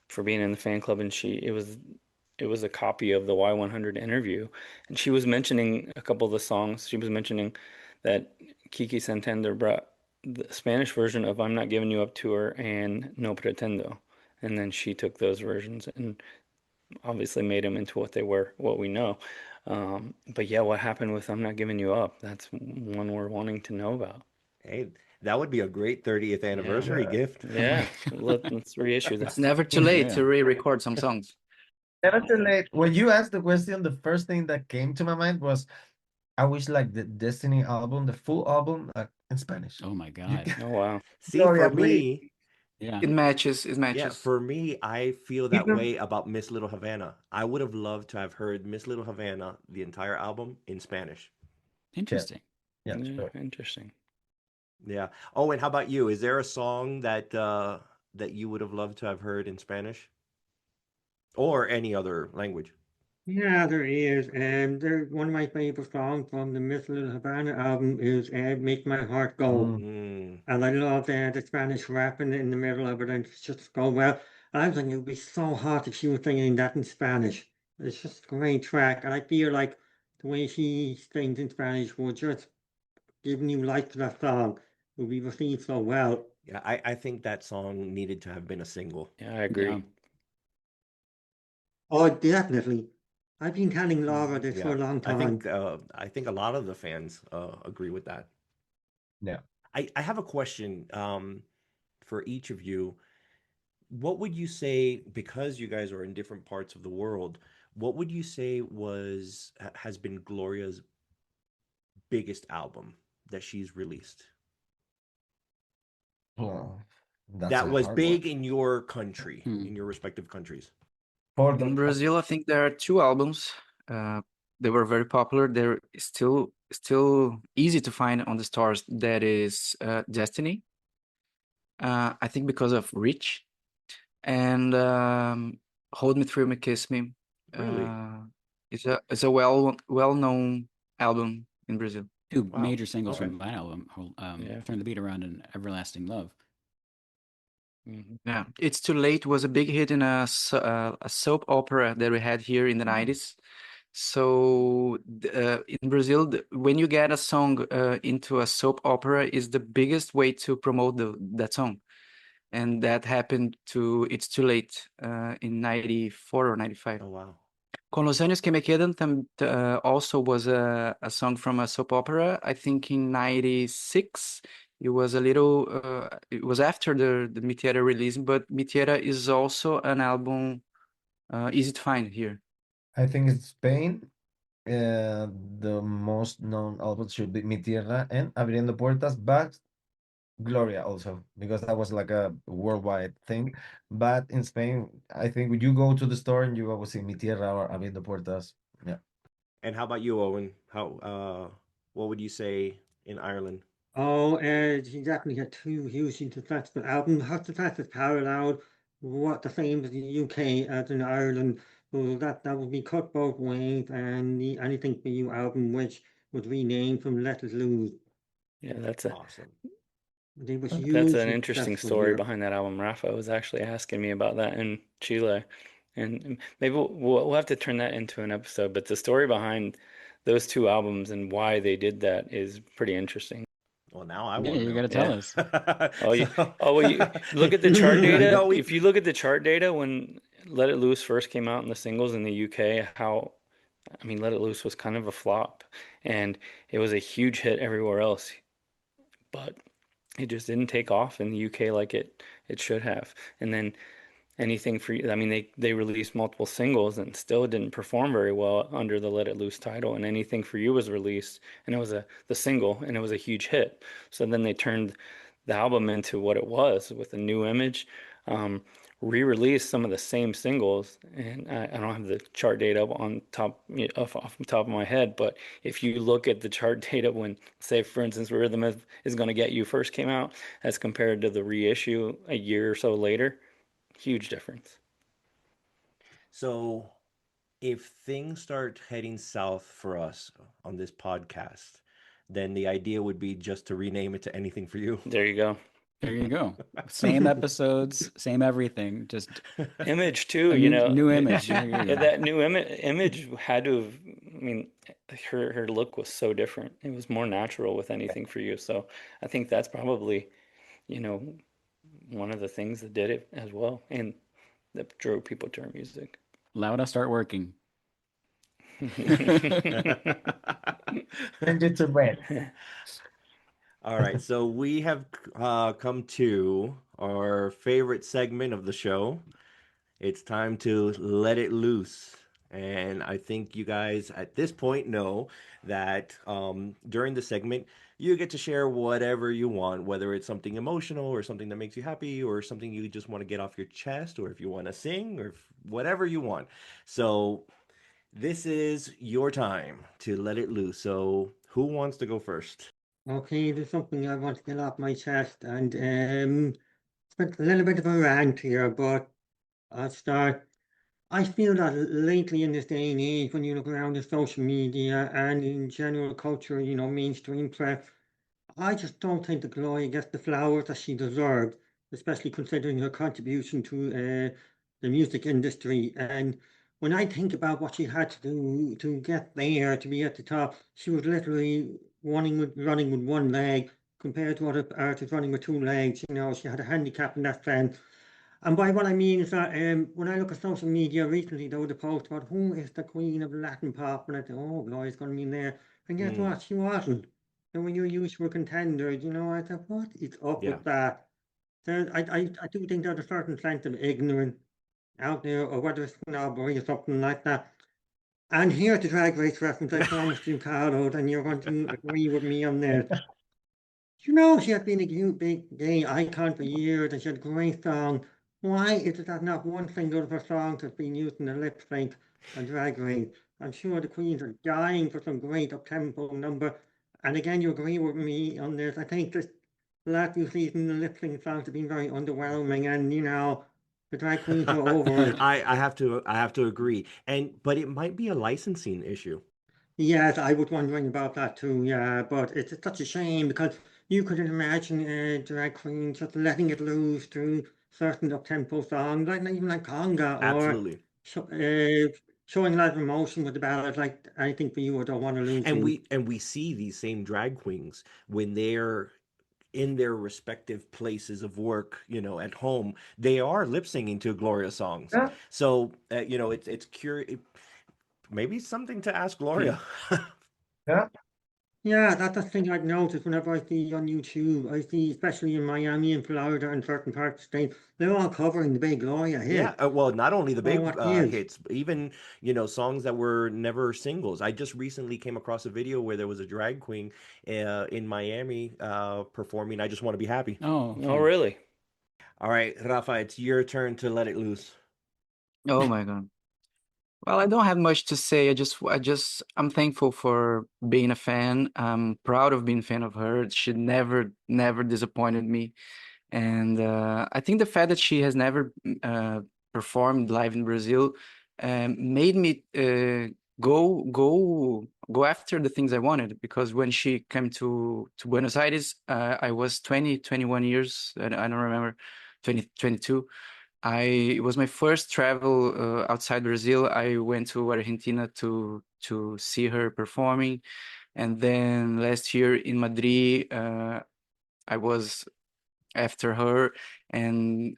for being in the fan club. And it was a copy of the Y100 interview. And she was mentioning a couple of the songs. She was mentioning that Kiki Santander brought the Spanish version of I'm Not Giving You Up to her and No Pretendo. And then she took those versions and obviously made them into what they were, what we know. But yeah, what happened with I'm Not Giving You Up? That's one we're wanting to know about. Hey, that would be a great 30th anniversary gift. Yeah, let's reissue It's that. never too late Yeah. to re-record some songs. Never too late. When you asked the question, the first thing that came to my mind was, I wish like the Destiny album, the full album, in Spanish. Oh my You God. can- Oh wow. See, Gloria, for please. me, Yeah. It matches. It yeah, matches. for me, I feel that Even way about Miss Little Havana. I would have loved to have heard Miss Little Havana, the entire album, in Spanish. Interesting. yeah, Yeah, sure. interesting. Yeah. Oh, and how about you? Is there a song that you would have loved to have heard in Spanish or any other language? Yeah, there is. And one of my favorite songs from the Miss Little Havana album is Make My Heart Go. Mm. Mm, And I love the Spanish rapping in the middle of it and it's just go well. I was thinking it would be so hot if she was singing that in Spanish. It's just a great track. And I feel like the way she sings in Spanish would just give new life to that song. It would be received so well. yeah, I think that song needed to have been a single. Yeah, I agree. Yeah. Oh, definitely. I've been telling Laura this for Yeah, a long time. I think a lot of the fans agree with that. Yeah. I have a question for each of you. What would you say, because you guys are in different parts of the world, what would you say has been Gloria's biggest album that she's released? Well, that's That a was hard one. big in your country, Hmm. in your respective countries. For In the Brazil, I think there are two albums. They were very popular. They're still easy to find on the stores. That is Destiny. I think because of Reach and Hold Me, Thrill Me, Kiss Me. Really? It's a well-known album in Brazil. Two Wow. major singles Okay. from my album, Yeah. Turn the Beat Around and Everlasting Love. Mhm. Yeah, It's Too Late was a big hit in a soap opera that we had here in the 90s. So in Brazil, when you get a song into a soap opera, is the biggest way to promote that song. And that happened to It's Too Late in 94 or 95. Oh, wow. Con los años que me quedan also was a song from a soap opera. I think in 96. It was it was after the Mi Tierra release, but Mi Tierra is also an album easy to find here. I think in Spain, the most known album should be Mi Tierra and Abriendo Puertas, but Gloria also, because that was like a worldwide thing. But in Spain, I think when you go to the store and you always see Mi Tierra or Abriendo Puertas. Yeah. And how about you, Owen? What would you say in Ireland? Oh, she definitely had two hugely successful albums. Her success is paralleled what the same as the UK as in Ireland. So that would be Cut Both Ways and the Anything For You album, which was renamed from Let Us Lose. Yeah, Awesome. They were Okay. that's an hugely interesting successful story here. behind that album. Rafa was actually asking me about that in Chile, and maybe we'll have to turn that into an episode. But the story behind those two albums and why they did that is pretty interesting. Well, now I Yeah, want to you know. got to tell us. Oh, So, well, you look at the chart data. no, If you look at the chart data when Let It Loose first came out in the singles in the UK, I mean, Let It Loose was kind of a flop, and it was a huge hit everywhere else, but it just didn't take off in the UK like it should have. And then Anything for You, I mean, they released multiple singles and still didn't perform very well under the Let It Loose title. And Anything for You was released and it was the single and it was a huge hit. So then they turned the album into what it was with a new image. Um, Re-released some of the same singles, and I don't have the chart data on top off the top of my head, but if you look at the chart data when, say, for instance, Rhythm is Gonna Get You first came out, as compared to the reissue a year or so later, huge difference. so if things start heading south for us on this podcast, then the idea would be just to rename it to Anything for You. There you go. There you go. Same episodes, same everything, just Image too, a new image. There you go. That new image had to have, I mean, her look was so different. It was more natural with Anything for You. So I think that's probably, one of the things that did it as well, and that drove people to her music. Lauda, start working. Change it to red. All right, so we have come to our favorite segment of the show. It's time to let it loose. And I think you guys at this point know that during the segment, you get to share whatever you want, whether it's something emotional or something that makes you happy or something you just want to get off your chest, or if you want to sing or whatever you want. So this is your time to let it loose. So who wants to go first? Okay, there's something I want to get off my chest, and it's a little bit of a rant here, but I'll start. I feel that lately in this day and age, when you look around the social media and in general culture, mainstream press, I just don't think that Gloria gets the flowers that she deserved, especially considering her contribution to the music industry. And when I think about what she had to do to get there, to be at the top, she was literally running with one leg compared to other artists running with two legs. She had a handicap in that sense. And by what I mean is that when I look at social media recently, there was a post about who is the queen of Latin pop, and I thought, oh, Gloria's going to be in there. And guess what? She wasn't. And when you use for contenders, I thought, what is up Yeah. with that? I do think there's a certain sense of ignorance out there, or whether it's snobbery or something like that. And here's the Drag Race reference. I promised you, Carlos, and you're going to agree with me on this. She had been a big gay icon for years, and she had a great song. Why is it that not one single of her songs has been used in the lip sync on Drag Race? I'm sure the queens are dying for some great up-tempo number. And again, you agree with me on this. I think this last few seasons, the lip sync songs have been very underwhelming, and the drag queens are over it. I have to agree. But it might be a licensing issue. Yes, I was wondering about that too, yeah, but it's such a shame because you couldn't imagine a drag queen just letting it loose through certain up-tempo songs, even like conga, or Absolutely. showing a lot of emotion with the ballad, like I Think for You or Don't Want to Lose And You. we see these same drag queens when they're in their respective places of work, at home, they are lip singing to Gloria songs. Yeah. So, it's curious. Maybe something to ask Gloria. Yeah. Yeah, that's the thing I've noticed whenever I see on YouTube. I see, especially in Miami and Florida and certain parts of the state, they're all covering the big Gloria hit. Yeah, well, not only the big what gives? hits, but even songs that were never singles. I just recently came across a video where there was a drag queen in Miami performing "I Just Want to Be Happy." Oh, Oh, really? All right, Rafa, it's your turn to let it loose. Oh my God. Well, I don't have much to say. I'm thankful for being a fan. I'm proud of being a fan of her. She never disappointed me. And I think the fact that she has never performed live in Brazil made me go after the things I wanted. Because when she came to Buenos Aires, I was 21 years. I don't remember, 22. It was my first travel outside Brazil. I went to Argentina to see her performing, and then last year in Madrid, I was after her. And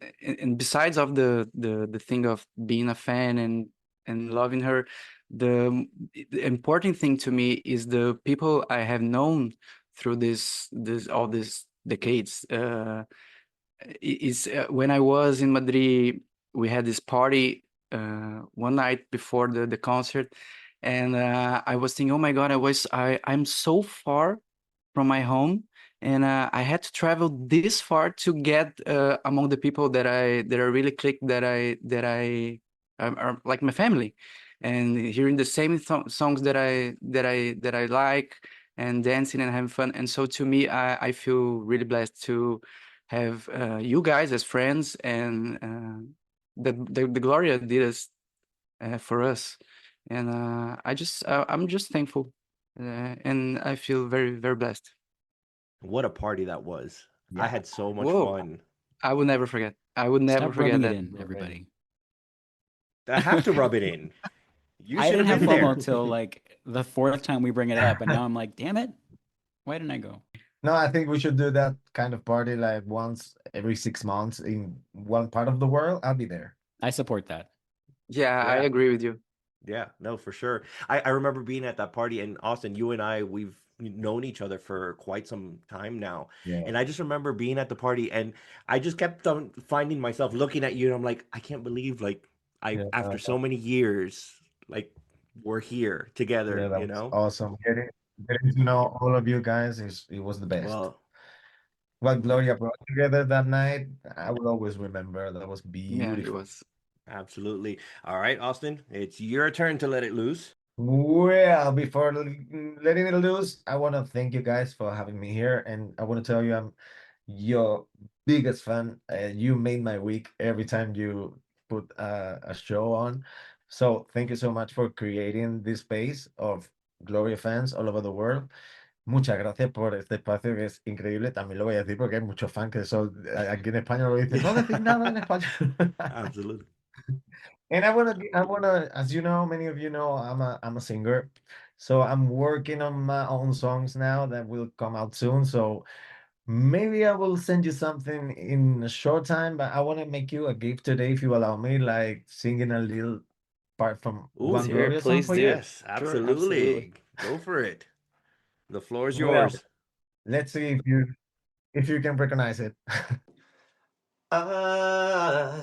besides of the thing of being a fan and loving her, the important thing to me is the people I have known through all these decades. Is when I was in Madrid, we had this party one night before the concert, and I was thinking, oh my God, I'm so far from my home, and I had to travel this far to get among the people that I really click, that I are like my family, and hearing the same songs that I like, and dancing and having fun. And so to me, I feel really blessed to have you guys as friends, and the Gloria did us for us. And I'm just thankful, and I feel very, very blessed. What a party that was. I Yeah. had so much Whoa, fun. I would never forget. I would never Stop forget rubbing it that. in, everybody. I have to rub it in. You I should didn't have have been there. FOMO till like the fourth time we bring it up, and now I'm like, damn it, why didn't I go? No, I think we should do that kind of party like once every 6 months in one part of the world. I'll be there. I support that. Yeah, I Yeah. agree with you. Yeah, no, for sure. I remember being at that party, and Austin, you and I, we've known each other for quite some time now. Yeah. And I just remember being at the party, and I just kept on finding myself looking at you, and I'm like, I can't believe, like, Yeah. after so many years, like, we're here Yeah, together, that you was know? awesome. Getting to know all of you guys it was the best. Well, What Gloria brought together that night, I will always remember. That was Yeah, it beautiful. was. absolutely. All right, Austin, it's your turn to let it loose. Well, before letting it loose, I want to thank you guys for having me here, and I want to tell you I'm your biggest fan. You made my week every time you put a show on. So thank you so much for creating this space of Gloria fans all over the world. Muchas gracias por este espacio que es increíble. También lo voy a decir porque hay muchos fans que son aquí en España lo dicen, no decís nada en español. Absolutely. And I wanna, as you know, many of you know, I'm a singer, so I'm working on my own songs now that will come out soon. So maybe I will send you something in a short time, but I want to make you a gift today if you allow me, like singing a little part from Ooh, one Let's hear it. Gloria song Please for you. do. yes, Sure, absolutely. absolutely. Go for it. The floor is Well, yours. let's see if you can recognize it. I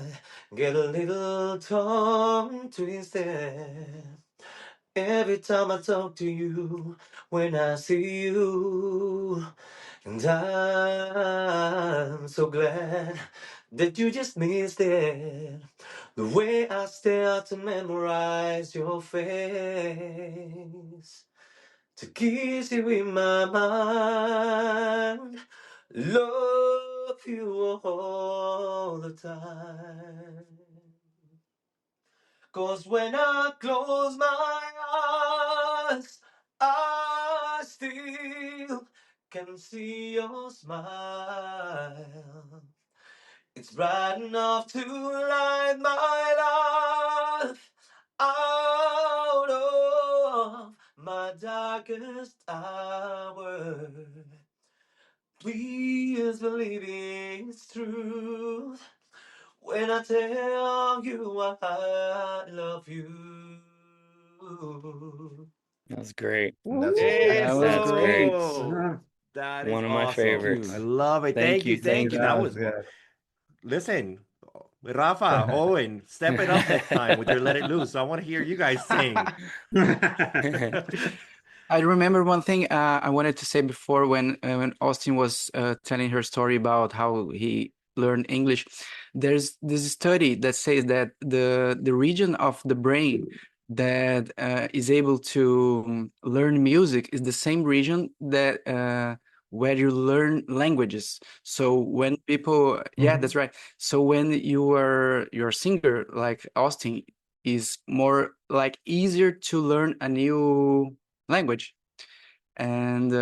get a little tongue twisted every time I talk to you, when I see you, and I'm so glad that you just missed it. The way I stare to memorize your face, to kiss you in my mind, love you all the time. 'Cause when I close my eyes, I still can see your smile. It's bright enough to light my life out of my darkest hour. Please believe it's true when I tell you I love you. That was great. That's That was That's great. great. Oh, that is One of my Thank awesome. I favorites. you. love it. Thank Thank you. you. Thank Thank you. That you. was, listen, Rafa, Owen, step it up next time with your Let It Loose. I want to hear you guys sing. I remember one thing I wanted to say before when Austin was telling her story about how he learned English. There's this study that says that the region of the brain that is able to learn music is the same region that where you learn languages. So when people, yeah, that's right. So when you're a singer like Austin, is more like easier to learn a new language, and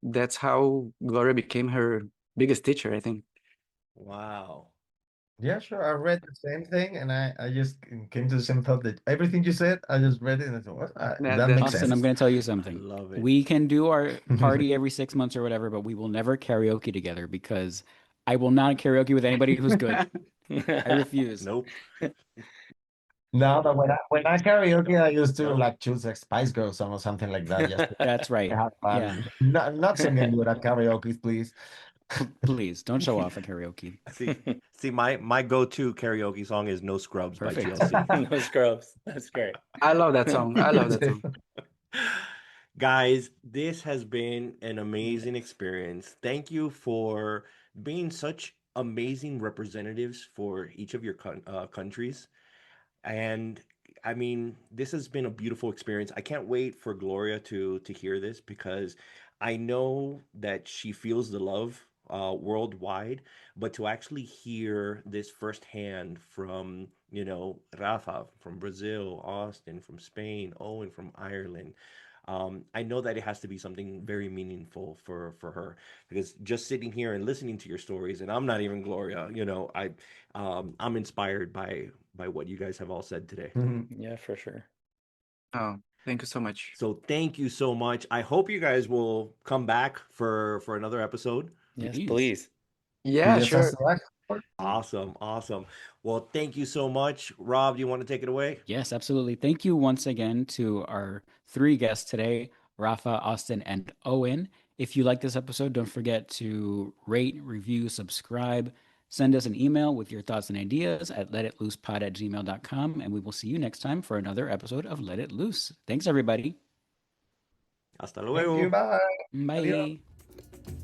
that's how Gloria became her biggest teacher, I think. Wow. Yeah, sure. I read the same thing, and I just came to the same thought that everything you said, I just read it and I thought, what? That makes That's Austin, I'm sense. going to tell you I something. love it. We can do our party every 6 months or whatever, but we will never karaoke together because I will not karaoke with anybody who's good. I refuse. Nope. No, but when I karaoke, I used to like choose a Spice Girl song or something like that, just to That's right. have Yeah. fun. Not singing good at karaoke, please. Please don't show off at karaoke. See, my go-to karaoke song is No Scrubs by Perfect. TLC. No scrubs. That's great. I love that song. I love that song. Guys, this has been an amazing experience. Thank you for being such amazing representatives for each of your countries. And I mean, this has been a beautiful experience. I can't wait for Gloria to hear this because I know that she feels the love worldwide, but to actually hear this firsthand from, Rafa from Brazil, Austin from Spain, Owen from Ireland. I know that it has to be something very meaningful for her, because just sitting here and listening to your stories, and I'm not even Gloria, I'm inspired by what you guys have all said today. Yeah, for sure. Oh, thank you so much. So thank you so much. I hope you guys will come back for another episode. Yes, Please. please. Yeah, Just sure. as select. Awesome. Well, thank you so much. Rob, do you want to take it away? Yes, absolutely. Thank you once again to our 3 guests today, Rafa, Austin, and Owen. If you like this episode, don't forget to rate, review, subscribe. Send us an email with your thoughts and ideas at letitloosepod@gmail.com, and we will see you next time for another episode of Let It Loose. Thanks, everybody. Hasta Thank luego. you. Bye. Bye. Adios.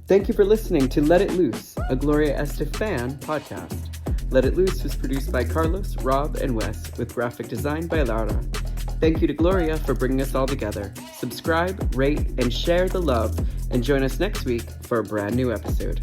Thank you for listening to Let It Loose, a Gloria Este-FAN podcast. Let It Loose was produced by Carlos, Rob, and Wes, with graphic design by Laura. Thank you to Gloria for bringing us all together. Subscribe, rate, and share the love, and join us next week for a brand new episode.